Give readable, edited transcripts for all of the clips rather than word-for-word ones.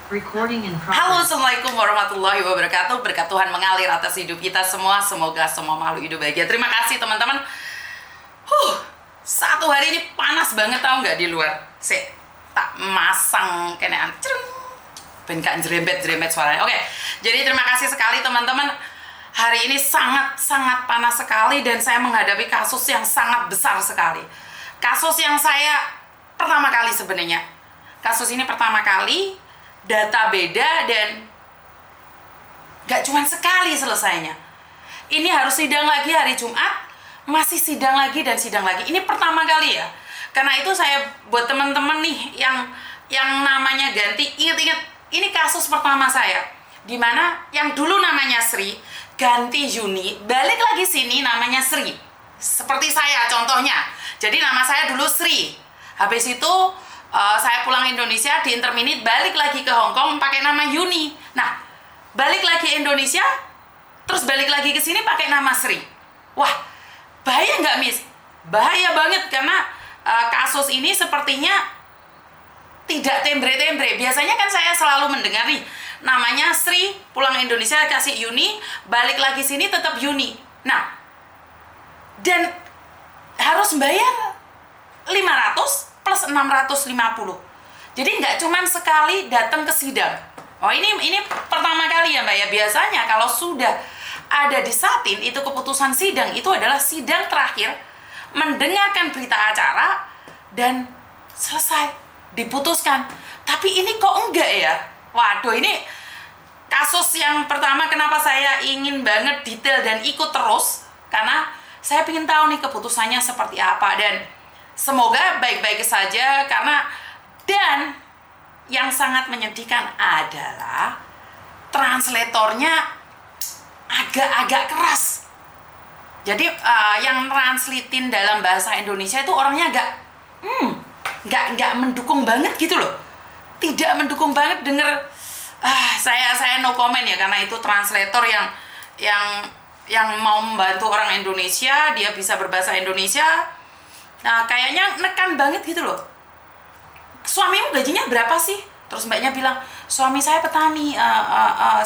Recording in Halo, progress. Assalamualaikum warahmatullahi wabarakatuh. Berkat Tuhan mengalir atas hidup kita semua. Semoga semua makhluk hidup bahagia. Terima kasih teman-teman. Satu hari ini panas banget, tahu nggak di luar. Sik, tak masang kenaan. Ben gak jerembet suaranya. Oke, jadi terima kasih sekali teman-teman. Hari ini sangat panas sekali dan saya menghadapi kasus yang sangat besar sekali. Kasus yang saya pertama kali sebenarnya. Kasus ini pertama kali, data beda dan gak cuma sekali selesainya. Ini harus sidang lagi hari Jumat, masih sidang lagi dan sidang lagi. Ini pertama kali ya. Karena itu saya buat teman-teman nih yang namanya ganti, ingat-ingat ini kasus pertama saya. Dimana yang dulu namanya Sri, ganti Yuni, balik lagi sini namanya Sri. Seperti saya contohnya. Jadi nama saya dulu Sri. Habis itu saya pulang Indonesia di interminit, balik lagi ke Hong Kong pakai nama Yuni. Nah, balik lagi Indonesia, terus balik lagi ke sini pakai nama Sri. Wah, bahaya nggak, Miss? Bahaya banget karena kasus ini sepertinya tidak tembre-tembre. Biasanya kan saya selalu mendengar nih, namanya Sri, pulang Indonesia kasih Yuni, balik lagi sini tetap Yuni. Nah, dan harus bayar 500 plus 650. Jadi nggak cuman sekali datang ke sidang. Oh, ini pertama kali ya Mbak ya. Biasanya kalau sudah ada di Satin, itu keputusan sidang itu adalah sidang terakhir, mendengarkan berita acara dan selesai, diputuskan. Tapi ini kok enggak ya? Waduh, ini kasus yang pertama kenapa saya ingin banget detail dan ikut terus, karena saya ingin tahu nih keputusannya seperti apa dan semoga baik-baik saja. Karena dan yang sangat menyedihkan adalah translatornya agak-agak keras. Jadi yang translatein dalam bahasa Indonesia itu orangnya nggak mendukung banget gitu loh. Tidak mendukung banget denger. Saya no comment ya, karena itu translator yang mau membantu orang Indonesia, dia bisa berbahasa Indonesia. Nah, kayaknya nekan banget gitu loh. Suamimu gajinya berapa sih? Terus mbaknya bilang, suami saya petani,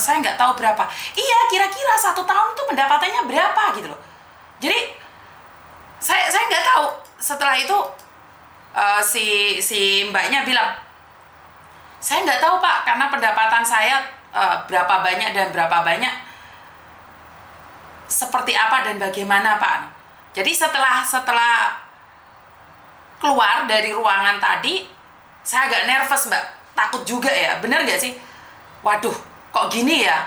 saya nggak tahu berapa. Iya, kira-kira 1 tahun tuh pendapatannya berapa gitu loh. Jadi saya nggak tahu. Setelah itu si mbaknya bilang, saya nggak tahu Pak, karena pendapatan saya berapa banyak dan berapa banyak, seperti apa dan bagaimana Pak. Jadi setelah keluar dari ruangan tadi, saya agak nervous Mbak, takut juga ya, bener gak sih? Waduh, kok gini ya?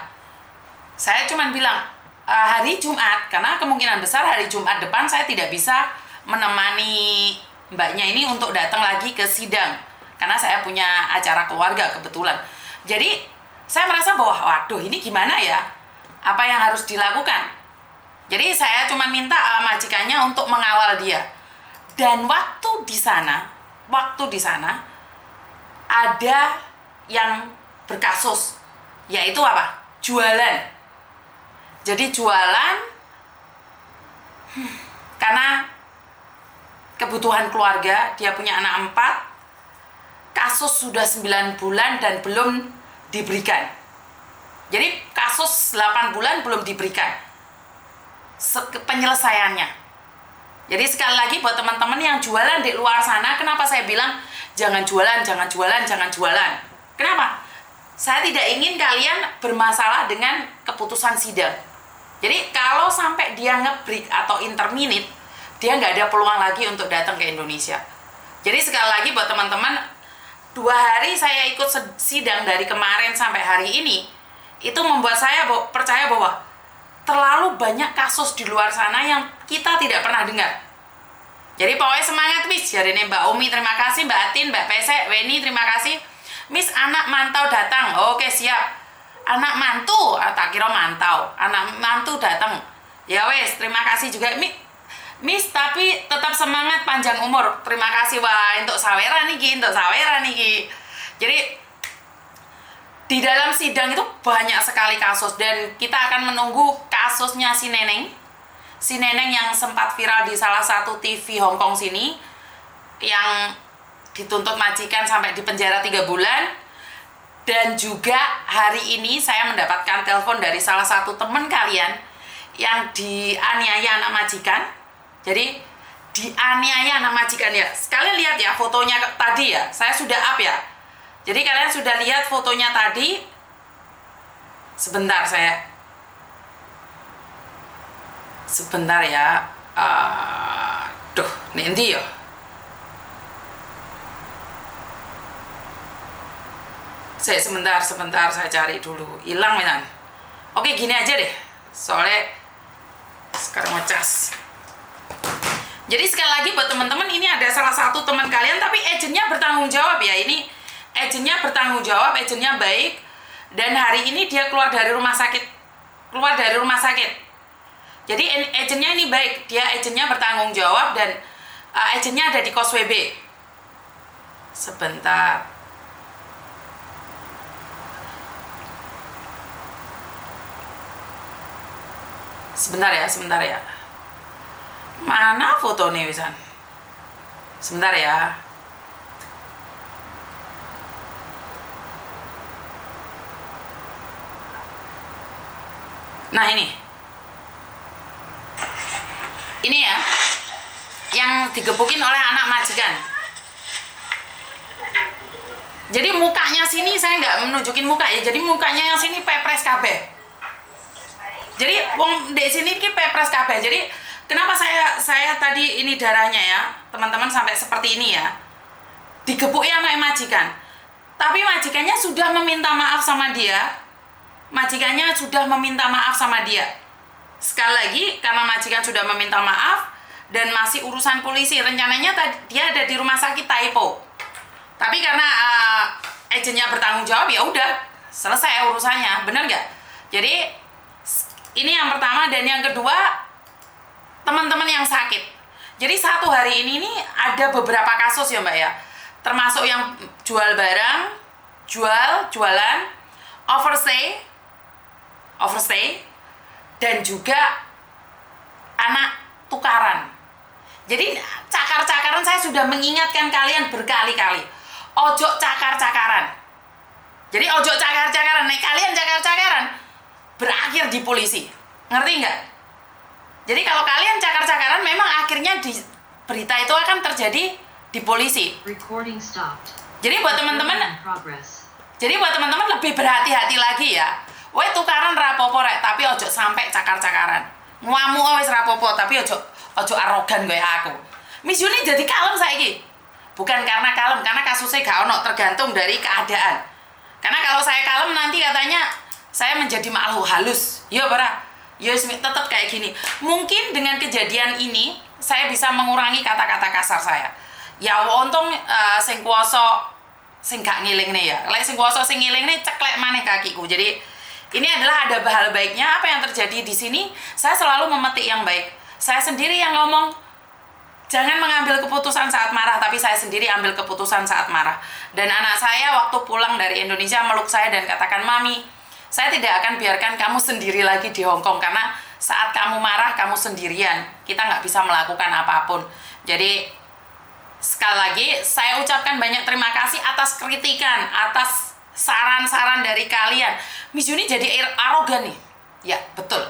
Saya cuman bilang, hari Jumat, karena kemungkinan besar hari Jumat depan saya tidak bisa menemani mbaknya ini untuk datang lagi ke sidang, karena saya punya acara keluarga kebetulan. Jadi saya merasa bahwa, waduh ini gimana ya? Apa yang harus dilakukan? Jadi saya cuma minta majikannya untuk mengawal dia. Dan waktu di sana ada yang berkasus, yaitu apa? Jualan. Jadi jualan karena kebutuhan keluarga, dia punya anak 4, kasus sudah 9 bulan dan belum diberikan. Jadi kasus 8 bulan belum diberikan penyelesaiannya. Jadi sekali lagi buat teman-teman yang jualan di luar sana, kenapa saya bilang jangan jualan. Kenapa? Saya tidak ingin kalian bermasalah dengan keputusan sidang. Jadi kalau sampai dia nge-break atau interminate, dia nggak ada peluang lagi untuk datang ke Indonesia. Jadi sekali lagi buat teman-teman, 2 hari saya ikut sidang dari kemarin sampai hari ini, itu membuat saya percaya bahwa terlalu banyak kasus di luar sana yang kita tidak pernah dengar. Jadi pokoknya semangat Miss. Jadi ini Mbak Umi terima kasih, Mbak Atin, Mbak Pesek, Weni terima kasih. Miss, anak mantau datang. Oke siap. Anak mantu, tak kira mantau. Anak mantu datang. Ya wes, terima kasih juga Miss, tapi tetap semangat, panjang umur. Terima kasih. Wah, untuk saweran niki. Jadi di dalam sidang itu banyak sekali kasus dan kita akan menunggu kasusnya si Neneng yang sempat viral di salah satu TV Hong Kong sini, yang dituntut majikan sampai di penjara 3 bulan. Dan juga hari ini saya mendapatkan telepon dari salah satu teman kalian yang dianiaya anak majikan. Jadi dianiaya anak majikan ya. Sekalian lihat ya fotonya tadi ya. Saya sudah up ya. Jadi kalian sudah lihat fotonya tadi. Sebentar ya. Nanti ya. Sebentar saya cari dulu. Hilang menan. Oke, gini aja deh. Soalnya sekarang mau cas. Jadi sekali lagi buat teman-teman, ini ada salah satu teman kalian tapi agennya bertanggung jawab ya. Ini agennya bertanggung jawab, agennya baik, dan hari ini dia keluar dari rumah sakit. Jadi agennya ini baik, dia agennya bertanggung jawab dan agennya ada di kos WB. Sebentar ya. Mana foto nih Wisan? Sebentar ya. Nah ini ya, yang digebukin oleh anak majikan. Jadi mukanya sini saya nggak menunjukin muka ya. Jadi mukanya yang sini pepres kabeh. Jadi wong di sini ki pepres kabeh. Jadi kenapa saya tadi ini darahnya ya, teman-teman, sampai seperti ini ya. Digebuki anak majikan. Tapi majikannya sudah meminta maaf sama dia. Sekali lagi, karena majikan sudah meminta maaf dan masih urusan polisi. Rencananya dia ada di rumah sakit Taipo. Tapi karena agennya bertanggung jawab, ya udah selesai urusannya. Bener nggak? Jadi ini yang pertama, dan yang kedua, teman-teman yang sakit. Jadi satu hari ini nih ada beberapa kasus ya Mbak ya. Termasuk yang jual barang, jualan, overstay, dan juga anak tukaran. Jadi cakar-cakaran saya sudah mengingatkan kalian berkali-kali. Ojo cakar-cakaran. Jadi ojo cakar-cakaran. Nih kalian cakar-cakaran, berakhir di polisi. Ngerti nggak? Jadi kalau kalian cakar-cakaran, memang akhirnya di berita itu akan terjadi di polisi. Jadi buat teman-teman lebih berhati-hati lagi ya. Woi tukaran rapopo rek, tapi ojo sampai cakar-cakaran. Ngamuk wis rapopo, tapi ojo arogan kayak aku. Miss Yuni jadi kalem saiki. Bukan karena kalem, karena kasusnya gak ono, tergantung dari keadaan. Karena kalau saya kalem nanti katanya saya menjadi makhluk halus. Ya para, ya tetap kayak gini. Mungkin dengan kejadian ini saya bisa mengurangi kata-kata kasar saya. Ya untung sing kuwasa sing gak ngilingne ya. Lek sing kuwasa sing ngilingne ceklek maneh kakiku. Jadi ini adalah ada hal baiknya. Apa yang terjadi di sini? Saya selalu memetik yang baik. Saya sendiri yang ngomong, jangan mengambil keputusan saat marah, tapi saya sendiri ambil keputusan saat marah. Dan anak saya waktu pulang dari Indonesia meluk saya dan katakan, "Mami, saya tidak akan biarkan kamu sendiri lagi di Hong Kong, karena saat kamu marah, kamu sendirian. Kita nggak bisa melakukan apapun." Jadi, sekali lagi, saya ucapkan banyak terima kasih atas kritikan, atas saran-saran dari kalian. Miss Yuni jadi arogan nih. Ya, betul.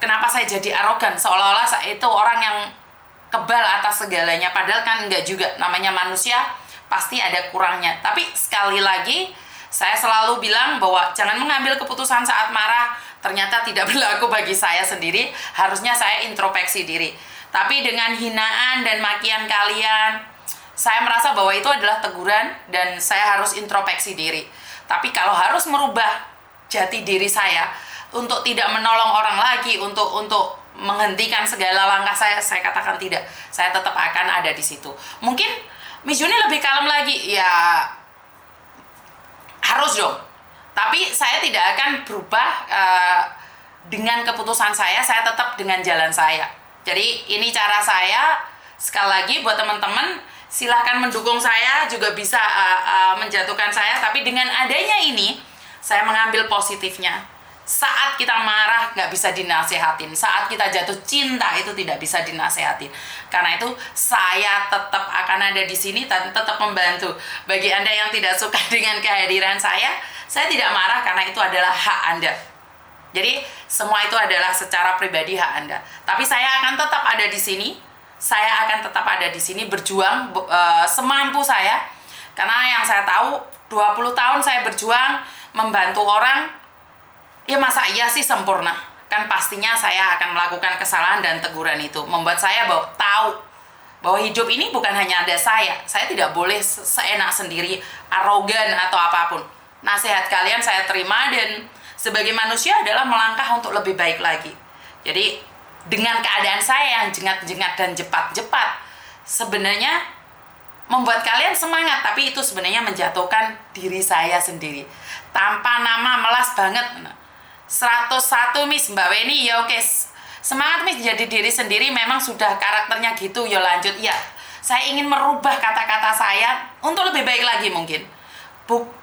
Kenapa saya jadi arogan? Seolah-olah saya itu orang yang kebal atas segalanya. Padahal kan enggak juga. Namanya manusia, pasti ada kurangnya. Tapi sekali lagi, saya selalu bilang bahwa jangan mengambil keputusan saat marah. Ternyata tidak berlaku bagi saya sendiri. Harusnya saya introspeksi diri. Tapi dengan hinaan dan makian kalian, saya merasa bahwa itu adalah teguran dan saya harus introspeksi diri. Tapi kalau harus merubah jati diri saya untuk tidak menolong orang lagi, untuk menghentikan segala langkah saya katakan tidak. Saya tetap akan ada di situ. Mungkin Miss Yuni lebih kalem lagi, ya harus dong. Tapi saya tidak akan berubah dengan keputusan saya tetap dengan jalan saya. Jadi ini cara saya. Sekali lagi buat teman-teman, silahkan mendukung saya, juga bisa menjatuhkan saya. Tapi dengan adanya ini, saya mengambil positifnya. Saat kita marah nggak bisa dinasehatin, saat kita jatuh cinta itu tidak bisa dinasehatin. Karena itu saya tetap akan ada di sini dan tetap membantu. Bagi Anda yang tidak suka dengan kehadiran saya tidak marah karena itu adalah hak Anda. Jadi semua itu adalah secara pribadi hak Anda. Tapi saya akan tetap ada di sini. Saya akan tetap ada di sini berjuang semampu saya. Karena yang saya tahu 20 tahun saya berjuang membantu orang. Ya masa iya sih sempurna? Kan pastinya saya akan melakukan kesalahan dan teguran itu. Membuat saya tahu bahwa hidup ini bukan hanya ada saya. Saya tidak boleh seenak sendiri, arogan atau apapun. Nasihat kalian saya terima dan sebagai manusia adalah melangkah untuk lebih baik lagi. Jadi dengan keadaan saya yang jengat-jengat dan jepat-jepat, sebenarnya membuat kalian semangat, tapi itu sebenarnya menjatuhkan diri saya sendiri. Tanpa nama melas banget. 101 Miss Mbak Weni, ya oke. Semangat Miss, jadi diri sendiri, memang sudah karakternya gitu, ya lanjut. Ya, saya ingin merubah kata-kata saya untuk lebih baik lagi mungkin.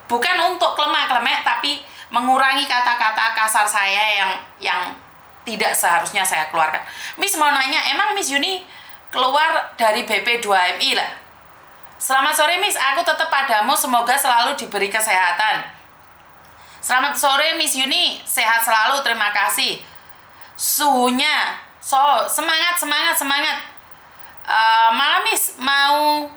Bukan untuk klemak-klemek, tapi mengurangi kata-kata kasar saya yang tidak seharusnya saya keluarkan. Miss mau nanya, emang Miss Yuni keluar dari BP2MI lah? Selamat sore Miss, aku tetap padamu, semoga selalu diberi kesehatan. Selamat sore Miss Yuni, sehat selalu, terima kasih. Suhunya, semangat. Malam Miss, mau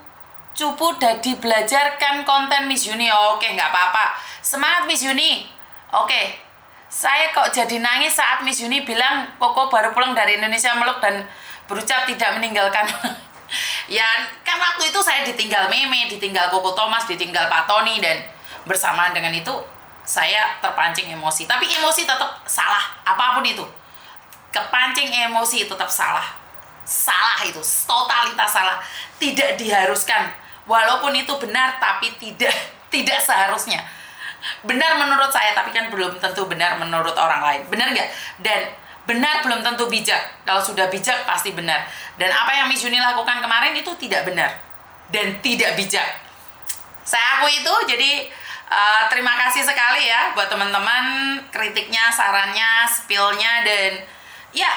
cupu dadi belajarkan konten Miss Yuni. Oke, nggak apa-apa. Semangat Miss Yuni. Oke, saya kok jadi nangis saat Miss Yuni bilang Koko baru pulang dari Indonesia meluk dan berucap tidak meninggalkan. Ya, kan waktu itu saya ditinggal Meme, ditinggal Koko Thomas, ditinggal Pak Tony, dan bersamaan dengan itu saya terpancing emosi. Tapi emosi tetap salah, apapun itu. Kepancing emosi tetap salah. Salah itu, totalitas salah. Tidak diharuskan. Walaupun itu benar, tapi tidak seharusnya. Benar menurut saya, tapi kan belum tentu benar menurut orang lain. Benar nggak? Dan benar belum tentu bijak. Kalau sudah bijak, pasti benar. Dan apa yang Miss Yuni lakukan kemarin itu tidak benar. Dan tidak bijak. Saya akui itu, jadi terima kasih sekali ya buat teman-teman kritiknya, sarannya, spillnya, dan ya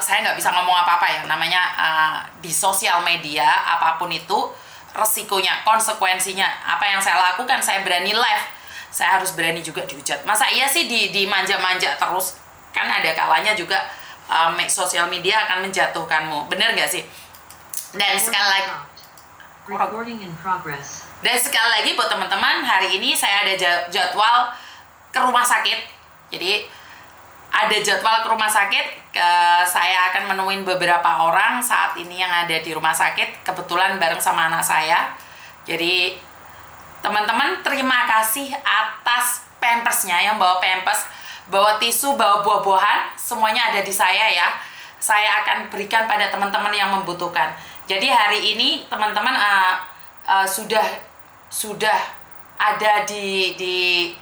saya nggak bisa ngomong apa-apa ya, namanya di sosial media apapun itu resikonya, konsekuensinya. Apa yang saya lakukan, saya berani live, saya harus berani juga dihujat. Masa iya sih di manja-manja terus? Kan ada kalanya juga sosial media akan menjatuhkanmu, bener nggak sih? Dan sekali lagi, recording in progress. Dan sekali lagi buat teman-teman, hari ini saya ada jadwal ke rumah sakit. Jadi ada jadwal ke rumah sakit. Saya akan menemuin beberapa orang saat ini yang ada di rumah sakit. Kebetulan bareng sama anak saya. Jadi teman-teman terima kasih atas pampersnya, yang bawa pampers, bawa tisu, bawa buah-buahan. Semuanya ada di saya ya. Saya akan berikan pada teman-teman yang membutuhkan. Jadi hari ini teman-teman sudah ada di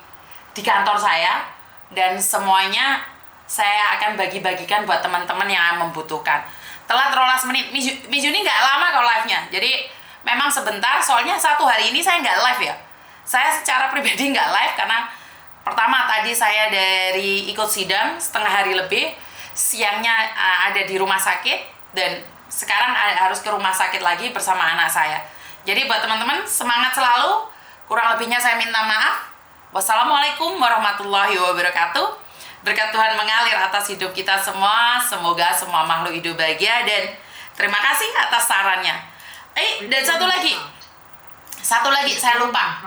kantor saya, dan semuanya saya akan bagi-bagikan buat teman-teman yang membutuhkan. Telat 12 menit, Miss Yuni nggak lama kalau live-nya, jadi memang sebentar, soalnya satu hari ini saya nggak live ya. Saya secara pribadi nggak live karena pertama tadi saya dari ikut sidang setengah hari lebih, siangnya ada di rumah sakit, dan sekarang harus ke rumah sakit lagi bersama anak saya. Jadi buat teman-teman, semangat selalu. Kurang lebihnya saya minta maaf. Wassalamualaikum warahmatullahi wabarakatuh. Berkat Tuhan mengalir atas hidup kita semua. Semoga semua makhluk hidup bahagia, dan terima kasih atas sarannya. Dan satu lagi saya lupa.